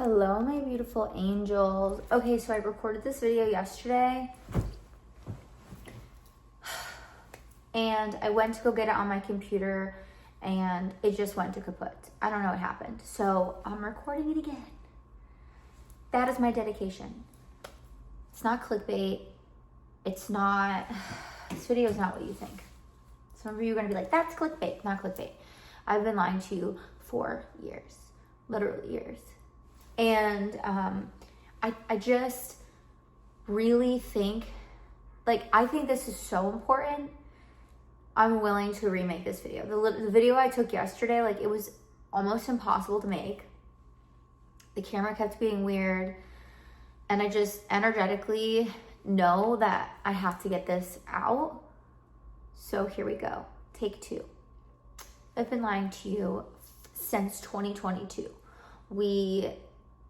Hello, my beautiful angels. Okay, so I recorded this video yesterday and I went to go get it on my computer and it just went to kaput. I don't know what happened. So I'm recording it again. That is my dedication. It's not clickbait. It's not, this video is not what you think. Some of you are gonna be like, that's clickbait, not clickbait. I've been lying to you for years, literally years. And I just really think, I think this is so important. I'm willing to remake this video. The video I took yesterday, it was almost impossible to make. The camera kept being weird. And I just energetically know that I have to get this out. So here we go. Take 2. I've been lying to you since 2022. We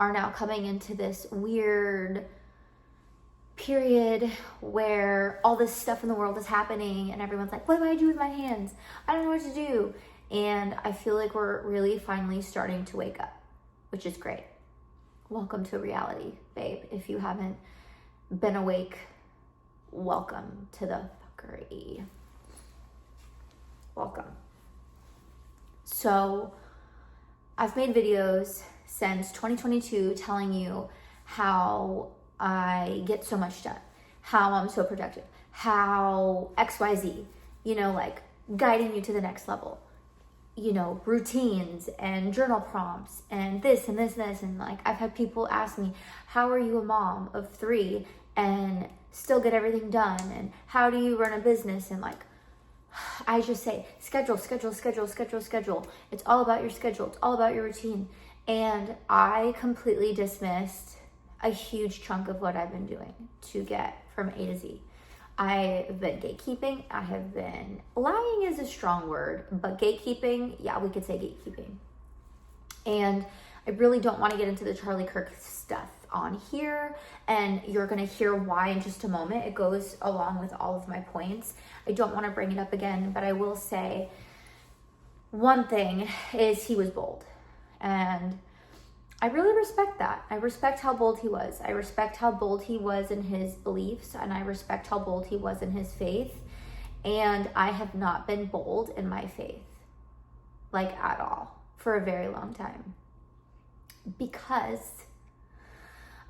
are now coming into this weird period where all this stuff in the world is happening and everyone's like, what do I do with my hands? I don't know what to do. And I feel like we're really finally starting to wake up, which is great. Welcome to reality, babe. If you haven't been awake, welcome to the fuckery. Welcome. So I've made videos since 2022 telling you how I get so much done, how I'm so productive, how XYZ, guiding you to the next level, routines and journal prompts and this and this and this. And I've had people ask me, how are you a mom of 3 and still get everything done? And how do you run a business? And I just say, schedule. It's all about your schedule. It's all about your routine. And I completely dismissed a huge chunk of what I've been doing to get from A to Z. I've been gatekeeping. I have been, lying is a strong word, but gatekeeping, yeah, we could say gatekeeping. And I really don't want to get into the Charlie Kirk stuff on here, and you're going to hear why in just a moment. It goes along with all of my points. I don't want to bring it up again, but I will say one thing is he was bold. And I really respect that. I respect how bold he was. I respect how bold he was in his beliefs, and I respect how bold he was in his faith. And I have not been bold in my faith, at all, for a very long time. Because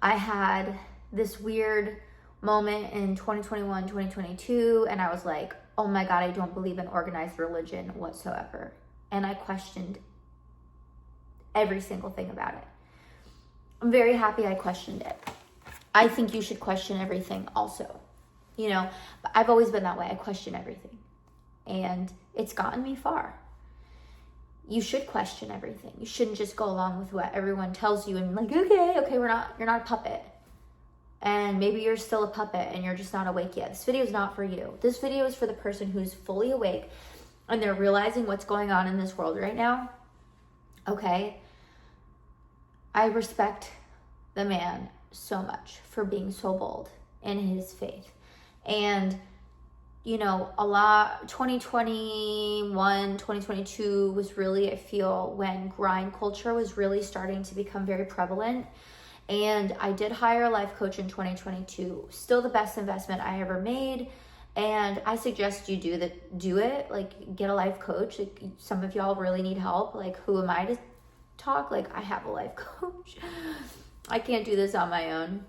I had this weird moment in 2021, 2022, and I was like, oh my God, I don't believe in organized religion whatsoever. And I questioned every single thing about it. I'm very happy I questioned it. I think you should question everything also. But I've always been that way. I question everything. And it's gotten me far. You should question everything. You shouldn't just go along with what everyone tells you and okay, you're not a puppet. And maybe you're still a puppet and you're just not awake yet. This video is not for you. This video is for the person who's fully awake and they're realizing what's going on in this world right now. Okay? I respect the man so much for being so bold in his faith. And, 2021, 2022 was really, I feel, when grind culture was really starting to become very prevalent. And I did hire a life coach in 2022. Still the best investment I ever made. And I suggest you do it. Get a life coach. Some of y'all really need help. Who am I to talk? I have a life coach. I can't do this on my own.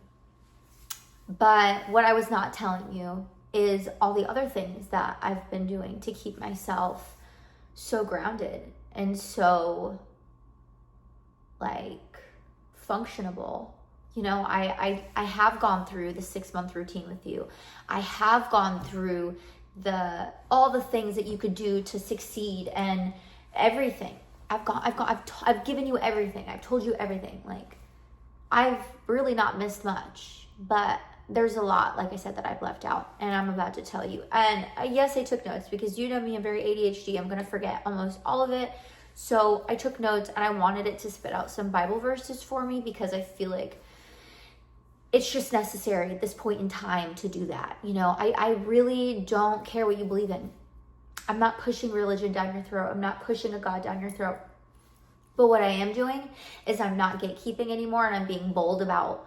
But what I was not telling you is all the other things that I've been doing to keep myself so grounded and so functionable. I have gone through the 6-month routine with you. I have gone through all the things that you could do to succeed and everything. I've given you everything. I've told you everything. I've really not missed much, but there's a lot, like I said, that I've left out, and I'm about to tell you. And yes, I took notes because you know me, I'm very ADHD. I'm going to forget almost all of it. So I took notes and I wanted it to spit out some Bible verses for me because I feel like it's just necessary at this point in time to do that. I really don't care what you believe in. I'm not pushing religion down your throat. I'm not pushing a God down your throat. But what I am doing is I'm not gatekeeping anymore, and I'm being bold about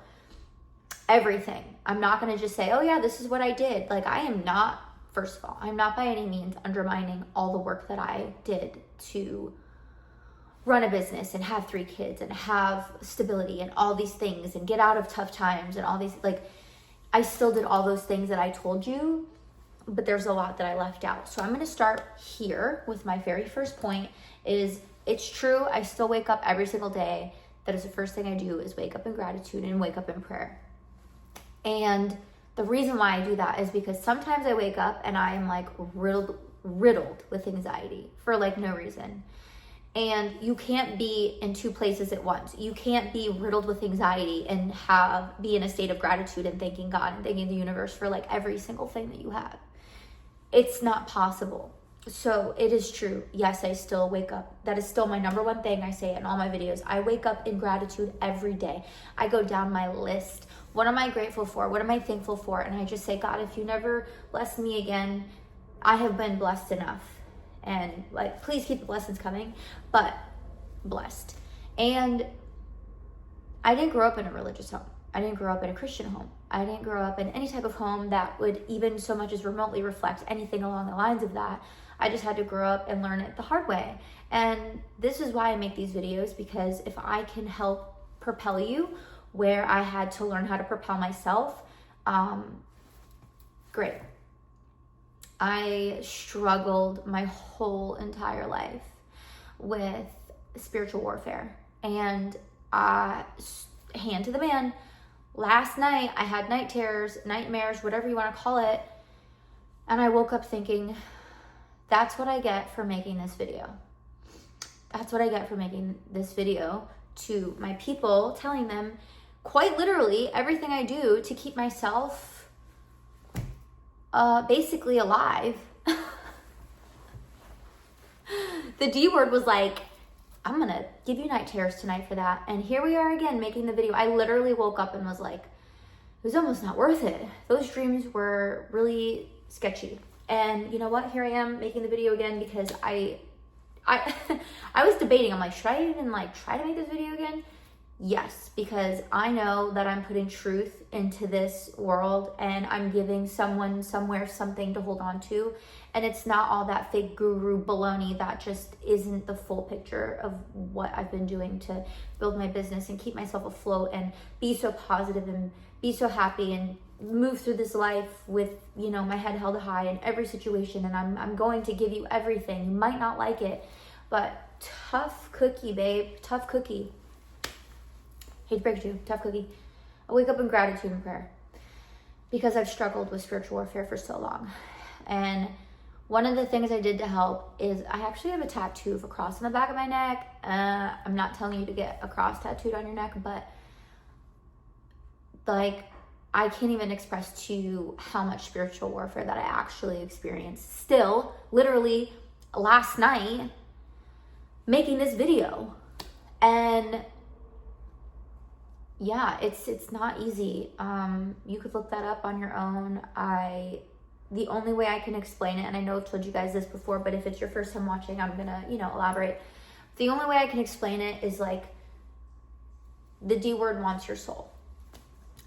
everything. I'm not going to just say, oh yeah, this is what I did. Like, I am not, first of all, I'm not by any means undermining all the work that I did to run a business and have 3 kids and have stability and all these things and get out of tough times and all these, like, I still did all those things that I told you, but there's a lot that I left out. So I'm going to start here with my very first point is, it's true, I still wake up every single day. That is the first thing I do, is wake up in gratitude and wake up in prayer. And the reason why I do that is because sometimes I wake up and I am like riddled with anxiety for like no reason. And you can't be in 2 places at once. You can't be riddled with anxiety and be in a state of gratitude and thanking God and thanking the universe for like every single thing that you have. It's not possible. So it is true. Yes, I still wake up. That is still my number one thing I say in all my videos. I wake up in gratitude every day. I go down my list. What am I grateful for? What am I thankful for? And I just say, God, if you never bless me again, I have been blessed enough. And like, please keep the blessings coming, but blessed. And I didn't grow up in a religious home. I didn't grow up in a Christian home. I didn't grow up in any type of home that would even so much as remotely reflect anything along the lines of that. I just had to grow up and learn it the hard way. And this is why I make these videos, because if I can help propel you where I had to learn how to propel myself, great. I struggled my whole entire life with spiritual warfare. And hand to the man, last night I had night terrors, nightmares, whatever you want to call it. And I woke up thinking, that's what I get for making this video. That's what I get for making this video to my people, telling them quite literally everything I do to keep myself basically alive. The D word was like, I'm gonna give you night terrors tonight for that. And here we are again making the video. I literally woke up and was like, it was almost not worth it. Those dreams were really sketchy. And you know what? Here I am making the video again, because I was debating. I'm like, should I even like try to make this video again? Yes, because I know that I'm putting truth into this world and I'm giving someone somewhere something to hold on to. And it's not all that fake guru baloney that just isn't the full picture of what I've been doing to build my business and keep myself afloat and be so positive and be so happy and move through this life with, you know, my head held high in every situation. And I'm going to give you everything. You might not like it, but tough cookie, babe, tough cookie. Hate to break it to you, tough cookie. I wake up in gratitude and prayer because I've struggled with spiritual warfare for so long. And one of the things I did to help is I actually have a tattoo of a cross on the back of my neck. I'm not telling you to get a cross tattooed on your neck, but like, I can't even express to you how much spiritual warfare that I actually experienced still, literally last night, making this video. And yeah, it's not easy. You could look that up on your own. The only way I can explain it, and I know I've told you guys this before, but if it's your first time watching, I'm gonna, elaborate. The only way I can explain it is like, the D word wants your soul.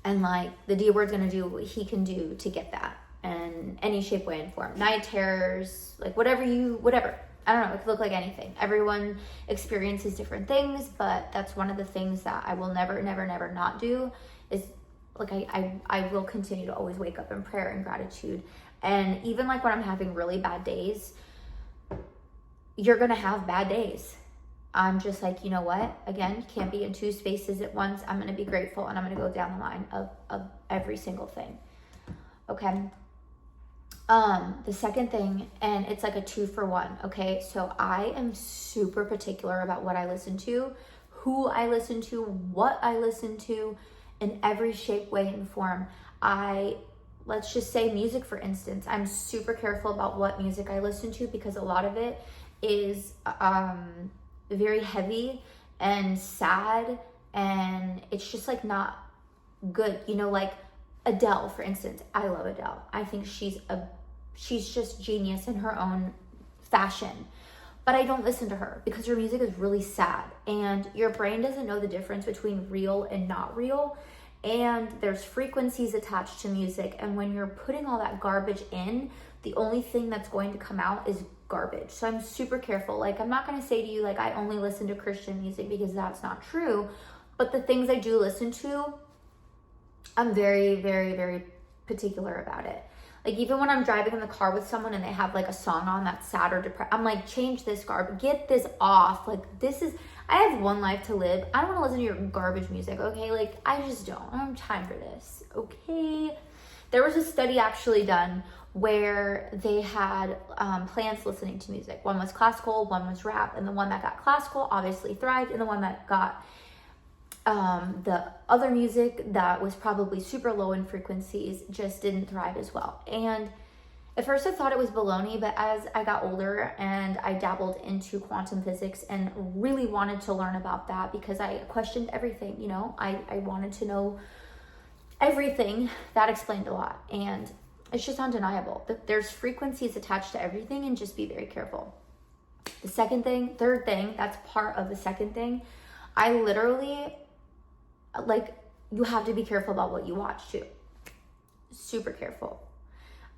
And like, the D word's gonna do what he can do to get that in any shape, way, and form. Night terrors, like whatever. I don't know, it could look like anything. Everyone experiences different things, but that's one of the things that I will never not do is like, I will continue to always wake up in prayer and gratitude. And even like when I'm having really bad days, you're gonna have bad days. I'm just like, you know what? Again, can't be in 2 spaces at once. I'm gonna be grateful and I'm gonna go down the line of every single thing. Okay. The second thing, and it's like a 2-for-1, okay? So I am super particular about what I listen to, who I listen to, what I listen to, in every shape, way, and form. Let's just say music, for instance. I'm super careful about what music I listen to because a lot of it is very heavy and sad, and it's just like not good. Like Adele, for instance. I love Adele. I think she's just genius in her own fashion. but I don't listen to her because her music is really sad, and your brain doesn't know the difference between real and not real. And there's frequencies attached to music, and when you're putting all that garbage in, the only thing that's going to come out is garbage. So I'm super careful. Like, I'm not going to say to you, like, I only listen to Christian music, because that's not true. But the things I do listen to, I'm very, very, very particular about it. Like, even when I'm driving in the car with someone and they have like a song on that's sad or depressed, I'm like, change this garbage, get this off. Like, I have one life to live. I don't want to listen to your garbage music, okay? Like, I just don't. I don't have time for this, okay? There was a study actually done where they had plants listening to music. One was classical, one was rap, and the one that got classical obviously thrived, and the one that got the other music that was probably super low in frequencies just didn't thrive as well. And at first I thought it was baloney, but as I got older and I dabbled into quantum physics and really wanted to learn about that, because I questioned everything, you know, I wanted to know everything, that explained a lot. And it's just undeniable that there's frequencies attached to everything, and just be very careful. The third thing, that's part of the second thing. I literally, like, you have to be careful about what you watch too. Super careful.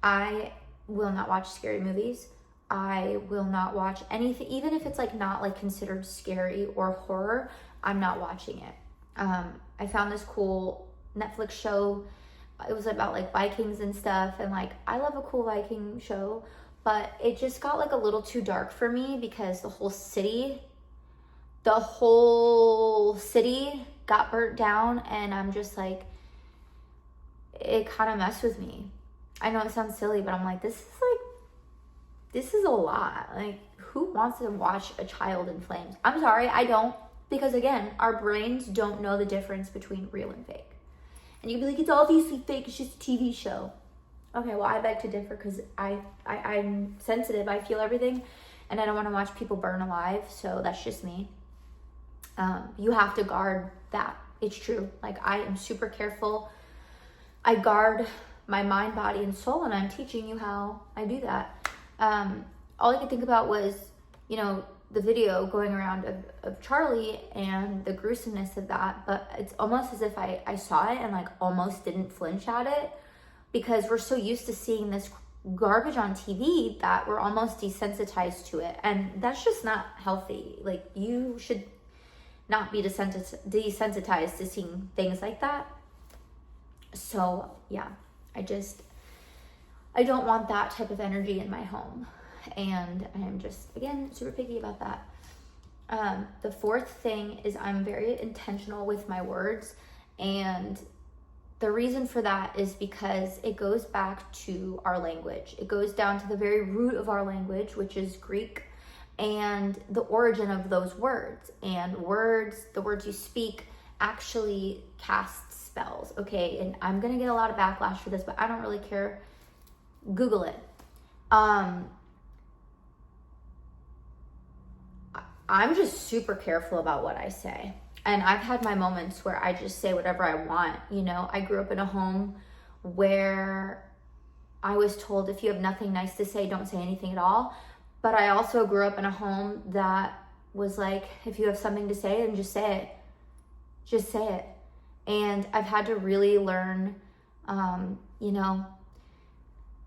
I will not watch scary movies. I will not watch anything, even if it's like not like considered scary or horror, I'm not watching it. I found this cool Netflix show. It was about like Vikings and stuff, and like, I love a cool Viking show, but it just got like a little too dark for me, because the whole city got burnt down, and I'm just like, it kind of messed with me. I know it sounds silly, but I'm like, this is a lot. Like, who wants to watch a child in flames? I'm sorry, I don't, because again, our brains don't know the difference between real and fake. And you can be like, it's obviously fake, it's just a TV show. Okay, well, I beg to differ, because I'm sensitive, I feel everything, and I don't want to watch people burn alive, so that's just me. You have to guard that. It's true. Like, I am super careful. I guard my mind, body, and soul, and I'm teaching you how I do that. All I could think about was, you know, the video going around of Charlie and the gruesomeness of that, but it's almost as if I saw it and like almost didn't flinch at it, because we're so used to seeing this garbage on TV that we're almost desensitized to it, and that's just not healthy. Like, you should not be desensitized to seeing things like that. So yeah, I don't want that type of energy in my home, and I am just, again, super picky about that. The fourth thing is I'm very intentional with my words, and the reason for that is because it goes back to our language. It goes down to the very root of our language, which is Greek, and the origin of those words. And the words you speak actually cast spells, okay? And I'm gonna get a lot of backlash for this, but I don't really care. Google it. I'm just super careful about what I say. And I've had my moments where I just say whatever I want, you know? I grew up in a home where I was told, if you have nothing nice to say, don't say anything at all. But I also grew up in a home that was like, if you have something to say, then just say it. Just say it. And I've had to really learn, you know,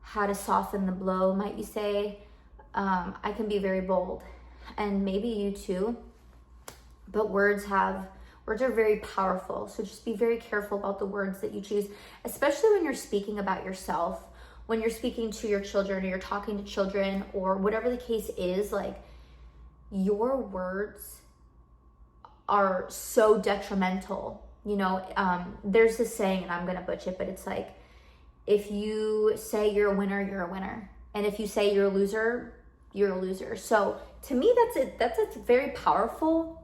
how to soften the blow, might you say. I can be very bold, and maybe you too. But words are very powerful. So just be very careful about the words that you choose, especially when you're speaking about yourself, when you're speaking to your children, or you're talking to children, or whatever the case is. Like, your words are so detrimental. You know, there's this saying, and I'm gonna butcher it, but it's like, if you say you're a winner, you're a winner. And if you say you're a loser, you're a loser. So to me, that's very powerful.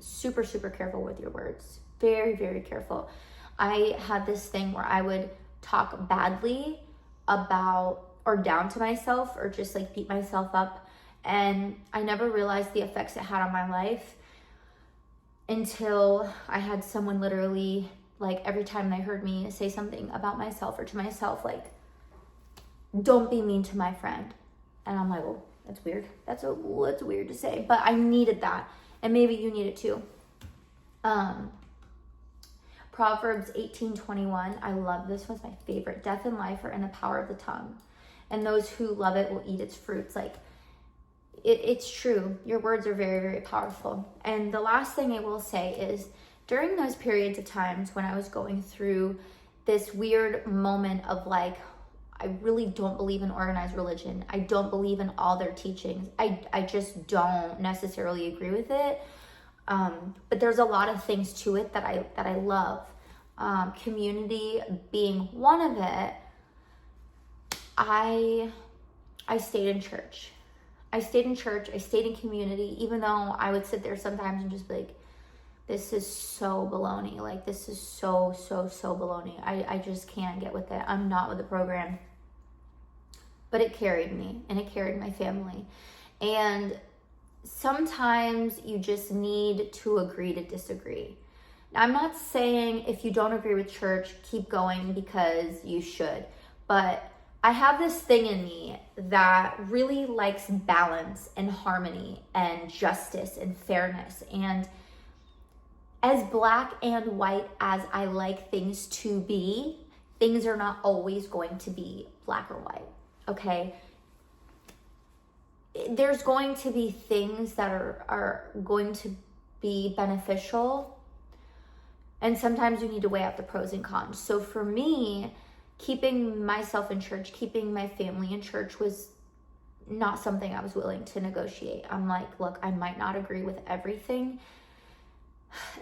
Super, super careful with your words. Very, very careful. I had this thing where I would talk badly about, or down to myself, or just like beat myself up. And I never realized the effects it had on my life until I had someone literally, like, every time they heard me say something about myself or to myself, like, don't be mean to my friend. And I'm like, well, That's weird. That's weird to say, but I needed that. And maybe you need it too. Proverbs 18:21. I love this one's my favorite. Death and life are in the power of the tongue, and those who love it will eat its fruits. Like, it's true. Your words are very, very powerful. And the last thing I will say is, during those periods of times when I was going through this weird moment of like, I really don't believe in organized religion. I don't believe in all their teachings. I just don't necessarily agree with it. But there's a lot of things to it that I love. Community being one of it. I stayed in church. I stayed in community, even though I would sit there sometimes and just be like, this is so baloney. Like, this is so baloney. I just can't get with it. I'm not with the program. But it carried me, and it carried my family. And sometimes you just need to agree to disagree. Now, I'm not saying if you don't agree with church, keep going, because you should. But I have this thing in me that really likes balance and harmony and justice and fairness. And as black and white as I like things to be, things are not always going to be black or white, okay? There's going to be things that are going to be beneficial, and sometimes you need to weigh out the pros and cons. So for me, keeping myself in church, keeping my family in church was not something I was willing to negotiate. I'm like, look, I might not agree with everything,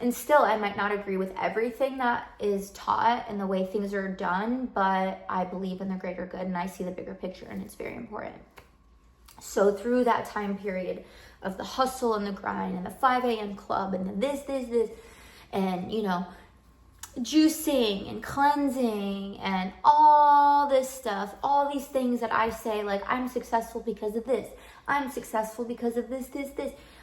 and still I might not agree with everything that is taught and the way things are done, but I believe in the greater good, and I see the bigger picture, and it's very important. So through that time period of the hustle and the grind and the 5 a.m. club and the this, and, you know, juicing and cleansing and all this stuff, all these things that I say, like, I'm successful because of this. I'm successful because of this.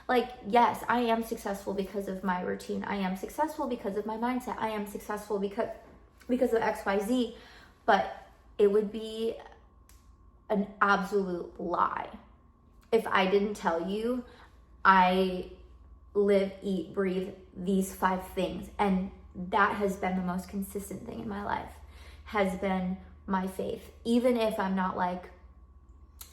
Like, yes, I am successful because of my routine. I am successful because of my mindset. I am successful because of XYZ. But it would be an absolute lie if I didn't tell you I live, eat, breathe these 5 things. And that has been the most consistent thing in my life, has been my faith. Even if I'm not like,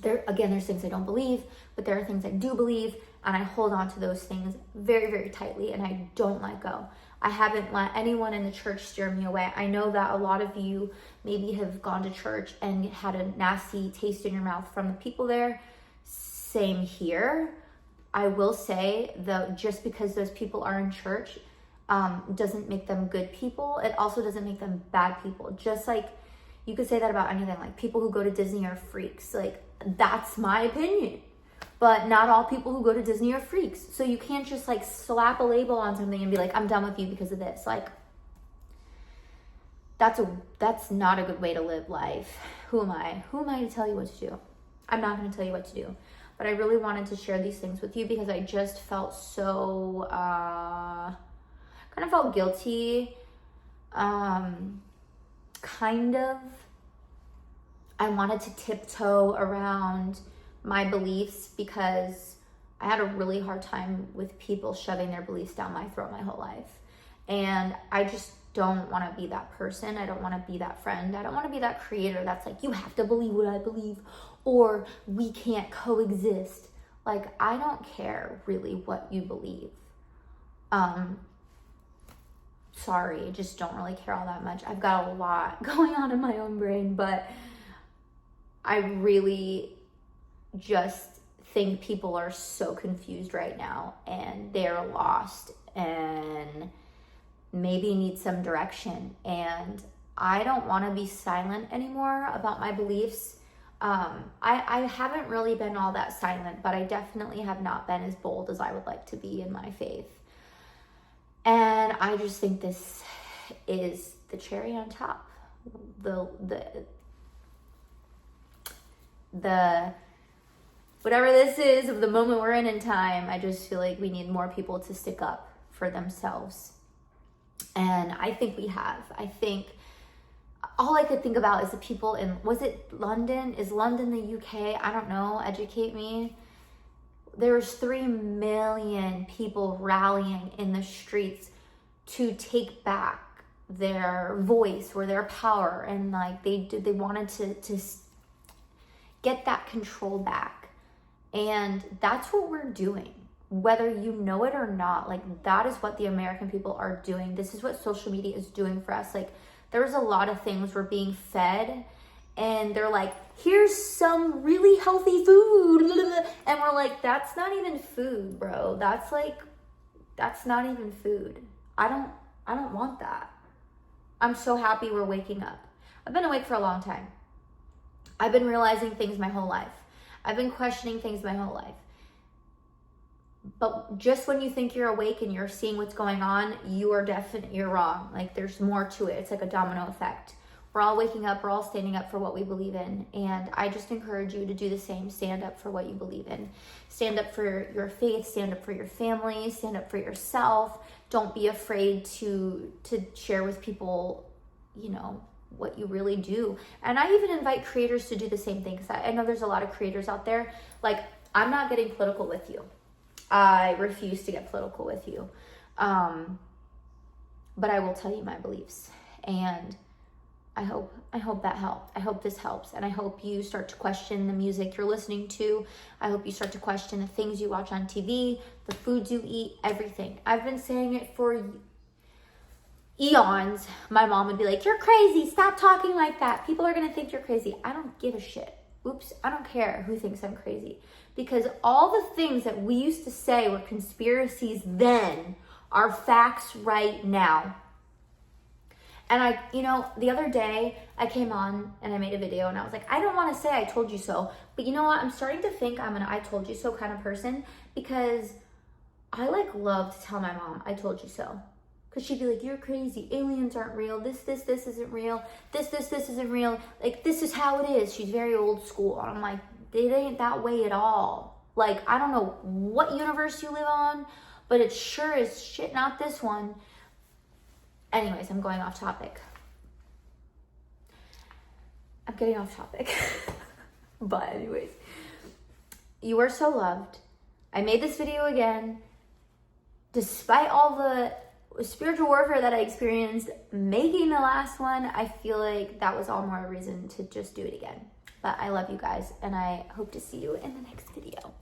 there's things I don't believe, but there are things I do believe, and I hold on to those things very, very tightly, and I don't let go. I haven't let anyone in the church steer me away. I know that a lot of you maybe have gone to church and had a nasty taste in your mouth from the people there. Same here. I will say, though, just because those people are in church doesn't make them good people. It also doesn't make them bad people. Just like you could say that about anything. Like, people who go to Disney are freaks. Like, that's my opinion. But not all people who go to Disney are freaks. So you can't just like slap a label on something and be like, I'm done with you because of this. Like, that's not a good way to live life. Who am I? Who am I to tell you what to do? I'm not going to tell you what to do. But I really wanted to share these things with you because I just felt so, kind of felt guilty. Kind of. I wanted to tiptoe around my beliefs because I had a really hard time with people shoving their beliefs down my throat my whole life. And I just don't want to be that person. I don't want to be that friend. I don't want to be that creator that's like, you have to believe what I believe or we can't coexist. Like, I don't care really what you believe. Sorry, I just don't really care all that much. I've got a lot going on in my own brain, but I really just think people are so confused right now and they're lost and maybe need some direction. And I don't want to be silent anymore about my beliefs. I haven't really been all that silent, but I definitely have not been as bold as I would like to be in my faith. And I just think this is the cherry on top. The whatever this is of the moment we're in time, I just feel like we need more people to stick up for themselves. And I think we have. I think all I could think about is the people in, was it London? Is London the UK? I don't know. Educate me. there's 3 million people rallying in the streets to take back their voice or their power, and like they wanted to get that control back. And that's what we're doing, whether you know it or not. Like, that is what the American people are doing. This is what social media is doing for us. Like, there's a lot of things we're being fed, and they're like, here's some really healthy food, and we're like, that's not even food, bro. That's not even food. I don't want that. I'm so happy we're waking up. I've been awake for a long time. I've been realizing things my whole life. I've been questioning things my whole life. But just when you think you're awake and you're seeing what's going on, you're wrong. Like, there's more to it. It's like a domino effect. We're all waking up. We're all standing up for what we believe in. And I just encourage you to do the same. Stand up for what you believe in. Stand up for your faith. Stand up for your family. Stand up for yourself. Don't be afraid to share with people, you know, what you really do. And I even invite creators to do the same thing, because I know there's a lot of creators out there. Like, I'm not getting political with you. I refuse to get political with you. But I will tell you my beliefs. And I hope that helped. I hope this helps. And I hope you start to question the music you're listening to. I hope you start to question the things you watch on TV, the foods you eat, everything. I've been saying it for eons. My mom would be like, you're crazy. Stop talking like that. People are going to think you're crazy. I don't give a shit. Oops. I don't care who thinks I'm crazy. Because all the things that we used to say were conspiracies then are facts right now. And the other day I came on and I made a video and I was like, I don't want to say I told you so, but you know what? I'm starting to think I'm an I told you so kind of person, because I love to tell my mom I told you so. Because she'd be like, you're crazy. Aliens aren't real. This isn't real. This isn't real. Like, this is how it is. She's very old school. And I'm like, it ain't that way at all. Like, I don't know what universe you live on, but it sure is shit not this one. Anyways, I'm going off topic. I'm getting off topic. But anyways, you are so loved. I made this video again. Despite all the spiritual warfare that I experienced making the last one, I feel like that was all more a reason to just do it again. But I love you guys, and I hope to see you in the next video.